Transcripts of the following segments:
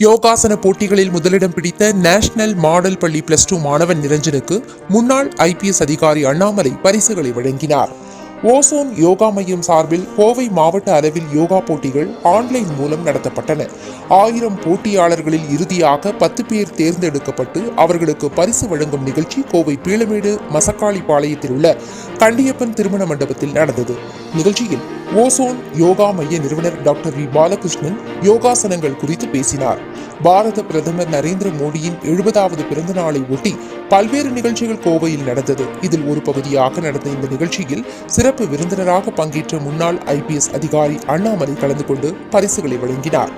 யோகாசன போட்டிகளில் முதலிடம் பிடித்த நேஷனல் மாடல் பள்ளி +2 மாணவன் நிரஞ்சனுக்கு முன்னாள் IPS அதிகாரி அண்ணாமலை பரிசுகளை வழங்கினார். ஓசோன் யோகா மையம் சார்பில் கோவை மாவட்ட அளவில் யோகா போட்டிகள் ஆன்லைன் மூலம் நடத்தப்பட்டன. 1000 போட்டியாளர்களில் இறுதியாக 10 பேர் தேர்ந்தெடுக்கப்பட்டு அவர்களுக்கு பரிசு வழங்கும் நிகழ்ச்சி கோவை பீளமேடு மசக்காளிப்பாளையத்தில் உள்ள கண்டியப்பன் திருமண மண்டபத்தில் நடந்தது. நிகழ்ச்சியில் ஓசோன் யோகா மைய நிறுவனர் டாக்டர் வி பாலகிருஷ்ணன் யோகாசனங்கள் குறித்து பேசினார். பாரத பிரதமர் நரேந்திர மோடியின் 70வது பிறந்த நாளை ஒட்டி பல்வேறு நிகழ்ச்சிகள் கோவையில் நடந்தது. இதில் ஒரு பகுதியாக நடந்த இந்த நிகழ்ச்சியில் சிறப்பு விருந்தினராக பங்கேற்ற முன்னாள் IPS அதிகாரி அண்ணாமலை கலந்து கொண்டு பரிசுகளை வழங்கினார்.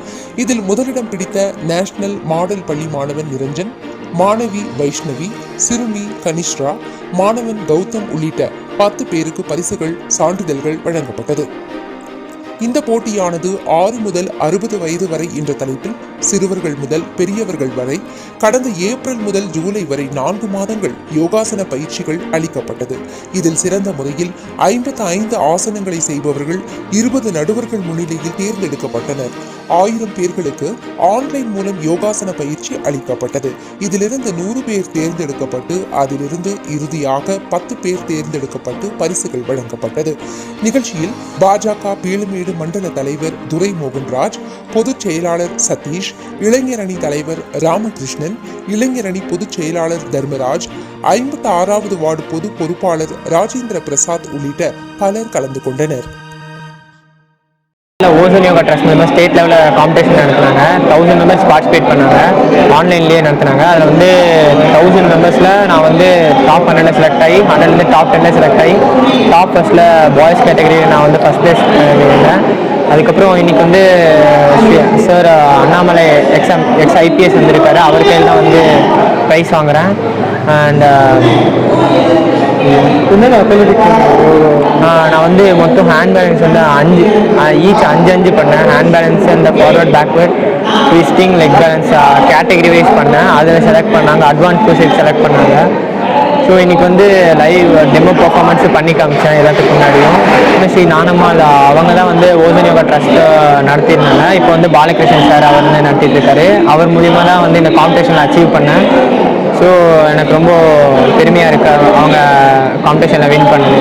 இதில் முதலிடம் பிடித்த நேஷனல் மாடல் பள்ளி மாணவன் நிரஞ்சன், மாணவி வைஷ்ணவி, சிறுமி கனிஷ்ரா, மாணவன் கௌதம் உள்ளிட்ட 10 பேருக்கு பரிசுகள், சான்றிதழ்கள் வழங்கப்பட்டது. இந்த போட்டியானது 6 முதல் 60 வயது வரை என்ற தலைப்பில் சிறுவர்கள் முதல் பெரியவர்கள் வரை கடந்த ஏப்ரல் முதல் ஜூலை வரை 4 மாதங்கள் யோகாசன பயிற்சிகள் அளிக்கப்பட்டது. இதில் சிறந்த முறையில் 55 ஆசனங்களை செய்பவர்கள் 20 நடுவர்கள் முன்னிலையில் தேர்ந்தெடுக்கப்பட்டனர். 1000 பேர்களுக்கு ஆன்லைன் மூலம் யோகாசன பயிற்சி அளிக்கப்பட்டது. இதிலிருந்து 100 பேர் தேர்ந்தெடுக்கப்பட்டு அதிலிருந்து இறுதியாக 10 பேர் தேர்ந்தெடுக்கப்பட்டு பரிசுகள் வழங்கப்பட்டது. நிகழ்ச்சியில் பாஜக பீளமேடு மண்டல தலைவர் துரை மோகன்ராஜ், பொதுச் செயலாளர் சதீஷ், இளைஞர் அணி தலைவர் ராமகிருஷ்ணன், இளைஞர் அணி பொதுச் செயலாளர் தர்மராஜ், 56வது வார்டு பொது பொறுப்பாளர் ராஜேந்திர பிரசாத் உள்ளிட்ட பலர் கலந்து கொண்டனர். ஓசோன் யோகா ட்ரஸ்ட் மூலமாக ஸ்டேட் லெவலில் காம்படிஷன் நடத்தினாங்க. 1000 மெம்பர்ஸ் பார்ட்டிசிபேட் பண்ணாங்க. ஆன்லைன்லேயே நடத்தினாங்க. அதில் 1000 மெம்பர்ஸில் நான் டாப் 100 செலக்ட் ஆகி 100லேருந்து டாப் 10 செலக்ட் ஆகி டாப் ஃபர்ஸ்ட்டில் பாய்ஸ் கேட்டகரியில் நான் ஃபர்ஸ்ட் ப்ளேஸ் இருந்தேன். அதுக்கப்புறம் இன்னைக்கு சார் அண்ணாமலை எக்ஸ் IPS வந்திருக்காரு. அவர் கையில் தான் ப்ரைஸ் வாங்குகிறேன். அண்ட் நான் மொத்தம் ஹேண்ட் பேலன்ஸ் 5 பண்ணேன். ஹேண்ட் பேலன்ஸ் அந்த forward backward twisting leg balance category wise பண்ணேன். அதில் செலக்ட் பண்ணாங்க. அட்வான்ஸ் ப்ரொசீஜர் செலக்ட் பண்ணாங்க. ஸோ இன்றைக்கி லைவ் டெமோ பர்ஃபார்மன்ஸு பண்ணி காமிச்சேன் எல்லாத்துக்கு முன்னாடியும். ஸ்ரீ நானம்மாள் அவங்க தான் ஓசோன் யோகா ட்ரஸ்ட்டை நடத்தியிருந்தாங்க. இப்போ பாலகிருஷ்ணன் சார் அவர் நடத்திட்டு இருக்காரு. அவர் மூலியமாக தான் இந்த காம்படிஷனில் அச்சீவ் பண்ணேன். ஸோ எனக்கு ரொம்ப பெருமையாக இருக்கு அவங்க காம்படிஷனில் வின் பண்ணது.